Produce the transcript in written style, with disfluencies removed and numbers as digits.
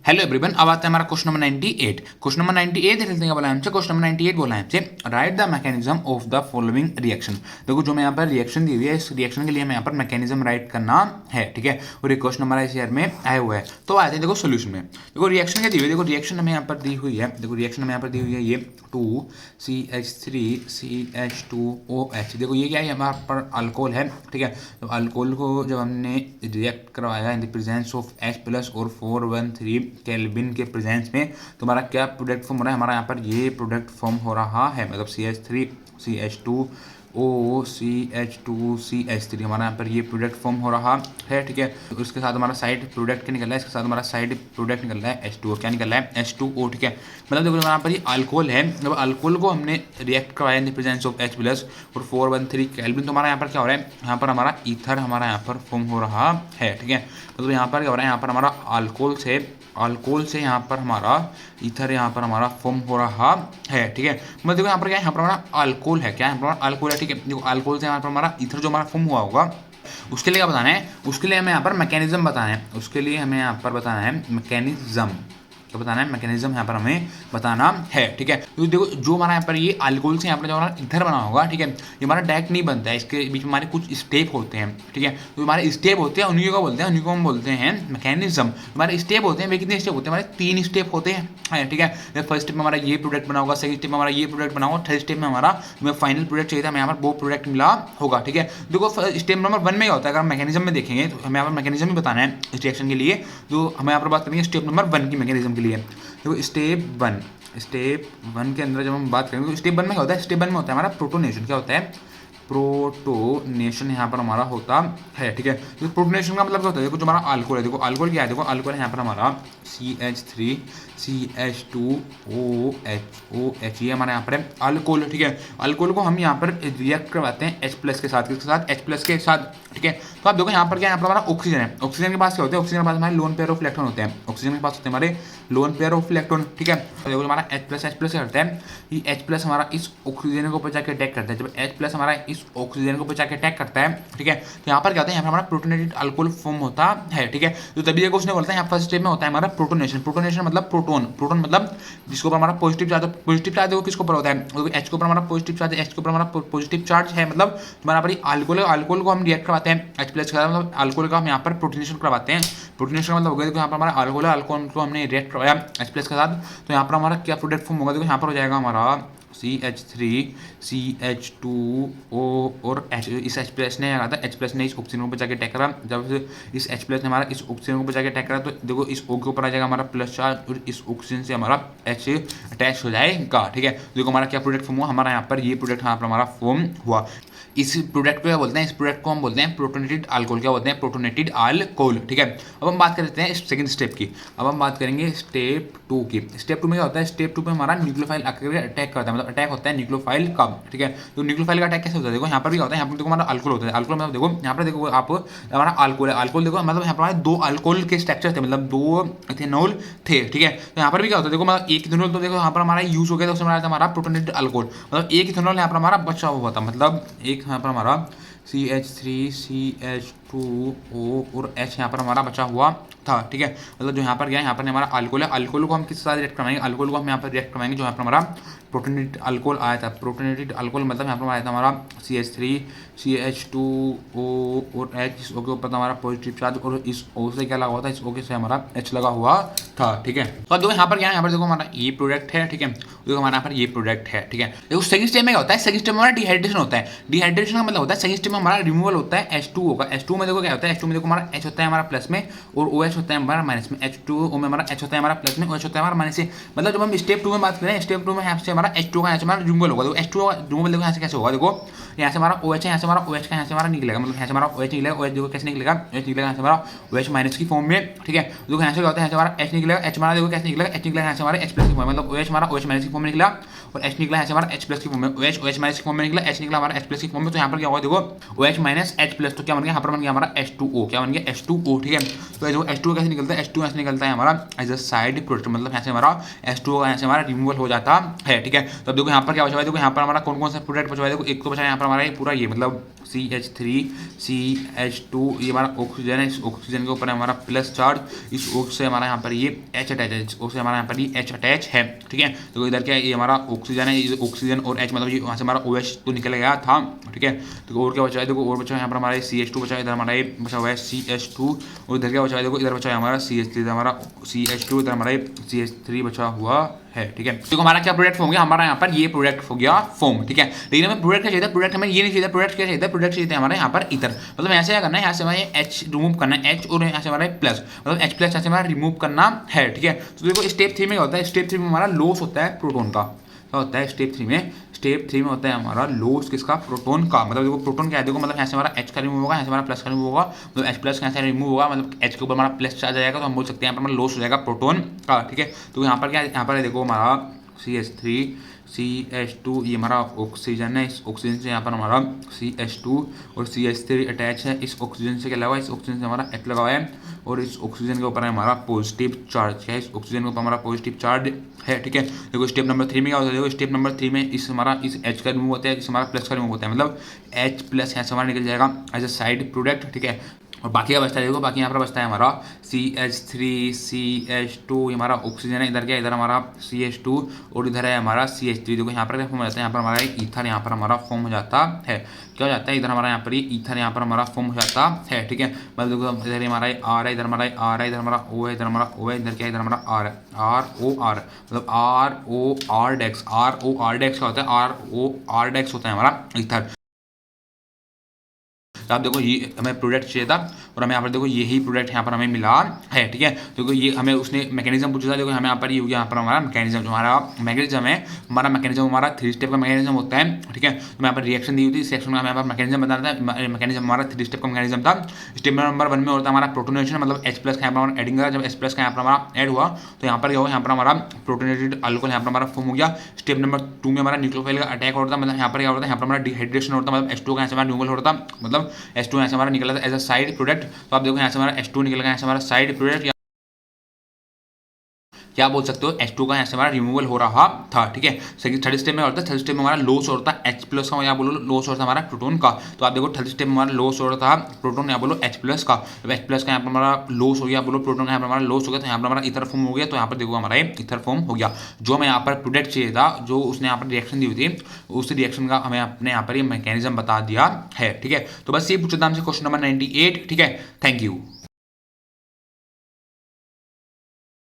Hello everyone, अब आता है हमारा क्वेश्चन नंबर 98। क्वेश्चन नंबर 98 देखते हैं क्या बोला है हमसे। क्वेश्चन नंबर 98 बोला है हमसे, right the mechanism of the following reaction. देखो जो मैं यहाँ पर रिएक्शन दी हुई है, इस रिएक्शन के लिए हमें यहाँ पर मैकेनिज्म राइट करना है, ठीक है। और ये क्वेश्चन हमारा इस ईयर में आया हुआ है। तो आते हैं देखो सोल्यूशन में। देखो रिएक्शन क्या दी हुई है, देखो रिएक्शन हमें यहाँ पर दी हुई है, देखो रिएक्शन हमें यहाँ पर दी हुई है ये 2CH3CH2OH। देखो ये क्या है, हमारा पर अल्कोहल है, ठीक है। तो अल्कोहल को जब हमने रिएक्ट करवाया in the presence of H+ और 413 केल्विन के प्रेजेंस में, तो हमारा क्या प्रोडक्ट फॉर्म हो रहा है, हमारा यहाँ पर ये प्रोडक्ट फॉर्म हो रहा है, मतलब CH3CH2OCH2CH3 हमारा यहाँ पर ये प्रोडक्ट फॉर्म हो रहा है, ठीक है। तो उसके साथ हमारा साइड प्रोडक्ट क्या निकल रहा है, इसके साथ हमारा साइड प्रोडक्ट निकल रहा है H2O, क्या निकल रहा है H2O, ठीक है। मतलब देखो यहाँ पर ये अल्कोहल है, जब अल्कोहल को हमने रिएक्ट करवाया in the presence of H+ और 413 केल्विन, तो हमारा यहाँ पर क्या हो रहा है, यहाँ पर हमारा ईथर हमारा यहाँ पर फॉर्म हो रहा है, ठीक है। मतलब यहाँ पर क्या हो रहा है, यहाँ पर हमारा अल्कोहल से यहाँ पर हमारा ईथर यहाँ पर हमारा फॉर्म हो रहा है, ठीक है। मतलब देखो यहाँ पर क्या है, यहाँ पर हमारा अल्कोहल है, क्या है, हमारा अल्कोहल है, ठीक है। देखो अल्कोहल से यहाँ पर हमारा ईथर जो हमारा फॉर्म हुआ होगा, उसके लिए क्या बताना है, उसके लिए हमें यहाँ पर मैकेनिज्म बताना है, उसके लिए हमें यहाँ पर बताना है मैकेनिज्म, तो बताना है मैकेनिज्म यहाँ पर हमें बताना है, ठीक है। तो देखो जो हमारा यहाँ पर ये अल्कोहल से यहाँ पर जो हमारा ईथर बना होगा, ठीक है, ये हमारा डायरेक्ट नहीं बनता है, इसके बीच में हमारे कुछ स्टेप होते हैं, ठीक है। तो हमारे स्टेप होते हैं, उन्हीं को बोलते हैं, उन्हीं को हम बोलते हैं मैकेनिज्म। हमारे स्टेप होते हैं, वे कितने स्टेप होते हैं, हमारे 3 स्टेप होते हैं, ठीक है। फर्स्ट स्टेप में हमारा ये प्रोडक्ट बना होगा, सेकंड स्टेप में हमारा ये प्रोडक्ट बना होगा, थर्ड स्टेप में हमारा हमें फाइनल प्रोडक्ट चाहिए था, हमें यहाँ पर वो प्रोडक्ट मिला होगा, ठीक है। देखो स्टेप नंबर 1 में क्या होता है, अगर हम मैकेनिज्म में देखेंगे तो हमें यहाँ पर मैकेनिज्म ही बताना है इस रिएक्शन के लिए। तो हमें यहाँ पर बात करेंगे स्टेप नंबर 1 की मैकेनिज्म के लिए। देखो स्टेप वन के अंदर जब हम बात करेंगे तो स्टेप 1 में क्या होता है, स्टेप 1 में होता है हमारा प्रोटोनेशन। क्या होता है, प्रोटोनेशन यहाँ पर हमारा होता है, ठीक है। तो प्रोटोनेशन का मतलब क्या होता है, देखो जो हमारा अल्कोहल है, देखो अल्कोहल क्या है, देखो अल्कोहल है यहाँ पर हमारा CH3CH2OH, ये हमारे यहाँ पर है अल्कोहल, ठीक है। अल्कोहल को हम यहाँ पर रिएक्ट करवाते हैं H+ के साथ, किसके साथ, H+ के साथ, ठीक है। तो आप देखो यहाँ पर क्या, यहाँ पर हमारा ऑक्सीजन है, ऑक्सीजन के पास क्या होता है, ऑक्सीजन के पास हमारे लोन पेयर ऑफ इलेक्ट्रॉन होते हैं, ऑक्सीजन के पास होते हैं हमारे लोन पेयर ऑफ इलेक्ट्रॉन, ठीक है। तो देखो हमारा H+ क्या करता है, ये H+ हमारा इस ऑक्सीजन को ऊपर जाकर अटैक करता है, जब H+ हमारा इस ऑक्सीजन को ऊपर जाकर अटैक करता है, ठीक है। तो यहाँ पर क्या होता है, यहाँ पर हमारा प्रोटोनेटेड अल्कोहल फॉर्म होता है, ठीक है। तो तभी देखो उसने बोलता है यहाँ फर्स्ट स्टेप में होता है हमारा प्रोटोनेशन। प्रोटोनेशन मतलब प्रोटोन मतलब जिसके ऊपर हमारा पॉजिटिव चार्ज, पॉजिटिव चार्ज देखो किसके ऊपर होता है, तो H के ऊपर हमारा पॉजिटिव चार्ज है, H के ऊपर हमारा पॉजिटिव चार्ज है, मतलब हमारा पर अल्कोहल को हम रिएक्ट करवाते हैं H+ के साथ, मतलब अल्कोहल का हम यहाँ पर प्रोटोनेशन करवाते हैं। प्रोटोनेशन मतलब हो गया, देखो यहाँ पर हमारा अल्कोहल को हमने रिएक्ट करवाया H+ के साथ, तो यहाँ पर हमारा क्या प्रोडक्ट फॉर्म होगा, देखो यहाँ पर हो जाएगा हमारा CH3CH2O और इस H+ ने क्या था, H+ ने इस ऑक्सीजन को बचा के अटैक करा, जब इस H+ ने हमारा इस ऑक्सीजन को बचा के अटैक करा, तो देखो इस O के ऊपर आ जाएगा हमारा प्लस चार्ज और इस ऑक्सीजन से हमारा H अटैच हो जाएगा, ठीक है। देखो हमारा क्या प्रोडक्ट फॉर्म हुआ, हमारा यहाँ पर ये प्रोडक्ट यहाँ पर हमारा फॉर्म हुआ। इस प्रोडक्ट को क्या बोलते हैं, इस प्रोडक्ट को हम बोलते हैं प्रोटोनेटेड अल्कोहल, क्या बोलते हैं, प्रोटोनेटेड अल्कोहल, ठीक है। अब हम बात करते हैं सेकंड स्टेप की, अब हम बात करेंगे स्टेप 2 की। स्टेप 2 में क्या होता है, स्टेप 2 पे हमारा न्यूक्लियोफाइल आकर अटैक करता है, मतलब अटैक होता है न्यूक्लियोफाइल का, ठीक है। तो न्यूक्लियोफाइल का अटैक कैसे होता है, देखो यहाँ पर भी होता है, यहाँ पर देखो हमारा अल्कोहल होता है, अल्कोहल मतलब देखो यहाँ पर देखो आप हमारा अल्कोहल है, अल्कोहल देखो मतलब यहाँ पर हमारे 2 अल्कोहल के स्ट्रक्चर थे, मतलब 2 इथेनॉल थे, ठीक है। तो यहाँ पर भी क्या होता है, देखो मतलब एक इथेनॉल तो देखो यहाँ पर हमारा यूज हो गया, तो उसमें हमारा प्रोटोनेटेड अल्कोहल, मतलब एक इथेनॉल यहाँ पर हमारा बचा हुआ था, मतलब एक यहाँ पर हमारा CH3CH2O और H यहाँ पर हमारा बचा हुआ था, ठीक है। मतलब जो यहाँ पर गया, यहाँ पर हमारा अल्कोहल है, अल्कोहल को हम किस साथ रिएक्ट करवाएंगे, अल्कोहल को हम यहाँ पर रिएक्ट करवाएंगे जो यहाँ पर हमारा प्रोटोनेटेड अल्कोहल आया था। प्रोटोनेटेड अल्कोहल मतलब यहाँ पर आया था हमारा CH3CH2O और H, इस O के ऊपर हमारा पॉजिटिव चार्ज और इस O से क्या लगा हुआ था, इस O के से हमारा H लगा हुआ था, ठीक है। तो देखो यहाँ पर क्या है, यहाँ पर देखो हमारा ये प्रोडक्ट है, ठीक है। देखो हमारा यहाँ पर ये प्रोडक्ट है, ठीक है। देखो सेकंड स्टेप में क्या होता है, सेकंड स्टेप में हमारा डिहाइड्रेशन होता है। डिहाइड्रेशन का मतलब होता है सेकंड स्टेप में हमारा रिमूवल होता है H2O का। H2O में देखो क्या होता है, H2O में देखो हमारा H होता है हमारा प्लस में और OH होता है हमारा माइनस में। H2O में हमारा H होता है हमारा प्लस में, OH होता है हमारा माइनस से। मतलब जब हम स्टेप 2 में बात करें, स्टेप 2 में यहाँ से हमारा H2O का यहाँ से हमारा रिमूवल होगा। देखो H2O रिमूवल देखो यहाँ से कैसे होगा, देखो यहाँ से हमारा OH है, यहाँ से हमारा OH का यहाँ से हमारा निकलेगा, मतलब यहाँ से हमारा OH निकलेगा, OH देखो कैसे निकलेगा, OH निकलेगा यहाँ से हमारा OH माइनस की फॉर्म में, ठीक है। देखो यहाँ से क्या होता है, यहाँ से हमारा H निकलेगा, H हमारा देखो कैसे निकलेगा, H निकलेगा यहाँ से हमारा H+ की फॉर्म में, मतलब OH हमारा OH माइनस की फॉर्म में निकला और H निकला यहाँ से हमारा H+ की फॉर्म में, OH माइनस की फॉर्म में निकला, H निकला हमारा H+ की फॉर्म में। तो यहाँ पर क्या होगा, देखो OH माइनस H+, तो क्या बन गया, यहाँ पर बन गया हमारा H2O, क्या बन गया H2O, ठीक है। तो देखो H2O कैसे निकलता है, H2O ऐसे निकलता है हमारा एज अ साइड प्रोडक्ट, मतलब यहाँ से हमारा H2O का यहाँ से हमारा रिमूवल हो जाता है, ठीक है। तो अब देखो यहाँ पर क्या बचा हुआ है, देखो यहाँ पर हमारा कौन कौन सा प्रोडक्ट बचा हुआ है, देखो एक तो बचा यहाँ पर पर हमारा ये पूरा ये मतलब CH3 CH2 ये हमारा ऑक्सीजन है, इस ऑक्सीजन के ऊपर हमारा प्लस चार्ज, इस O से हमारा यहाँ पर ये H अटैच है, इस O से हमारा यहाँ पर ये H अटैच है, ठीक है। तो इधर क्या है, ये हमारा ऑक्सीजन है, ये ऑक्सीजन और H मतलब ये वहाँ से हमारा OH तो निकल गया था, ठीक है। तो और क्या बचा है, देखो और बचा है यहाँ पर हमारा CH2 बचा है, इधर हमारा ये बचा हुआ है CH2, और इधर क्या बचा है, देखो इधर बचा है हमारा CH3, इधर हमारा CH2, इधर हमारा CH3 बचा हुआ है, ठीक है। तो हमारा क्या प्रोडक्ट हो गया, हमारा यहाँ पर ये प्रोडक्ट हो गया फॉर्म, ठीक है। लेकिन हमें प्रोडक्ट क्या चाहिए, प्रोडक्ट हमें ये नहीं चाहिए, प्रोडक्ट क्या चाहिए, प्रोडक्ट चाहिए हमारे यहाँ पर ईथर, मतलब यहाँ से क्या करना है, यहाँ से हमारे H रिमूव करना है, H और यहाँ से हमारा प्लस, मतलब H प्लस यहाँ से हमारा रिमूव करना है, ठीक है। तो देखो स्टेप 3 में होता है, स्टेप 3 में हमारा लॉस होता है प्रोटोन का, क्या होता है स्टेप 3 में, स्टेप 3 में होता है हमारा लॉस किसका, प्रोटोन का। मतलब देखो प्रोटोन क्या है, देखो मतलब यहाँ से हमारा H का रिमूव होगा, यहाँ से हमारा प्लस का रिमूव होगा, मतलब H प्लस यहाँ से रिमूव होगा, मतलब H के ऊपर हमारा प्लस चार्ज आएगा, तो हम बोल सकते हैं यहाँ पर हमारा लॉस हो जाएगा प्रोटोन का, ठीक है। तो यहाँ पर क्या, यहाँ पर देखो हमारा CH3 CH2 ये हमारा ऑक्सीजन है, इस ऑक्सीजन से यहाँ पर हमारा CH2 और CH3 अटैच है, इस ऑक्सीजन से क्या लगा हुआ है, इस ऑक्सीजन से हमारा H लगा हुआ है, और इस ऑक्सीजन के ऊपर हमारा पॉजिटिव चार्ज है, इस ऑक्सीजन के ऊपर हमारा पॉजिटिव चार्ज है, ठीक है। देखो स्टेप नंबर 3 में क्या होता है, देखो स्टेप नंबर 3 में इस हमारा इस H का रिमूव होता है, इस हमारा प्लस का रिमूव होता है, मतलब H प्लस यहाँ से हमारा निकल जाएगा एज अ साइड प्रोडक्ट, ठीक है। और बाकी का बचता है, देखो बाकी यहाँ पर बचता है हमारा CH3 CH2 ये हमारा ऑक्सीजन है, इधर क्या, इधर हमारा CH2 और इधर है हमारा CH3, देखो यहाँ पर क्या फॉर्म हो जाता है, यहाँ पर हमारा ईथर यहाँ पर हमारा फॉर्म हो जाता है, क्या हो जाता है, इधर हमारा यहाँ पर ईथर यहाँ पर हमारा फॉर्म हो जाता है, ठीक है। मतलब देखो इधर हमारा R है, इधर हमारा R है, इधर हमारा O है, इधर हमारा O है, इधर क्या है, इधर हमारा R है, ROR मतलब ROR डेक्स, ROR डेक्स क्या होता है, ROR डेक्स होता है हमारा ईथर। तो आप देखो ये हमें प्रोडक्ट चाहिए था, और हमें यहाँ पर देखो यही प्रोडक्ट यहाँ पर हमें मिला है, ठीक है। देखो ये हमें उसने मैकेनिज्म पूछा था, देखो हमें यहाँ पर ये हो गया, यहाँ पर हमारा मैकेनिज्म, जो हमारा मैकेनिज्म है, हमारा मैकेनिज्म हमारा 3 स्टेप का मैकेनिज्म होता है, ठीक है। तो यहाँ पर रिएक्शन दी हुई थी, सेक्शन में हमें यहाँ पर मैकेनिज्म बताना था, मैकेनिज्म हमारा 3 स्टेप का मैकेनिज्म था। स्टेप नंबर 1 में होता है हमारा प्रोटोनेशन, मतलब H प्लस का यहाँ पर एडिंग करा, जब H प्लस का यहाँ पर हमारा ऐड हुआ तो यहाँ पर क्या हुआ, यहाँ पर हमारा प्रोटोनेटेड अल्कोहल यहाँ पर हमारा फॉर्म हो गया। स्टेप नंबर 2 में हमारा न्यूक्लियोफाइल का अटैक होता है, मतलब यहाँ पर क्या होता है, यहाँ पर हमारा डिहाइड्रेशन होता है, मतलब H2 का यहाँ से हमारा रिमूवल होता है, मतलब H2 यहाँ से हमारा निकला था एज अ साइड प्रोडक्ट। तो आप देखो यहाँ से हमारा H2 निकल गया, यहाँ से हमारा साइड प्रोडक्ट, क्या बोल सकते हो, H2 का यहाँ से हमारा रिमूवल हो रहा था, ठीक है। सेकंड थर्ड स्टेप में होता है, थर्ड स्टेप में हमारा लॉस होता है H प्लस का, या बोलो लॉस होता है हमारा प्रोटोन का। तो आप देखो थर्ड स्टेप में हमारा लॉस हो रहा था प्रोटोन, या बोलो H प्लस का, जब H प्लस का यहाँ पर हमारा लॉस हो गया, बोलो प्रोटोन का यहाँ पर हमारा लॉस हो गया, तो यहाँ पर हमारा इथर फॉर्म हो गया, तो यहाँ पर देखो हमारा इथर फॉर्म हो गया। जो हमें यहाँ पर प्रोडक्ट चाहिए था, जो उसने यहाँ पर रिएक्शन दी हुई थी, उस रिएक्शन का हमें अपने यहाँ पर ये मैकेनिज्म बता दिया है, ठीक है। तो बस ये पूछा था हमसे क्वेश्चन नंबर 98, ठीक है। Thank you.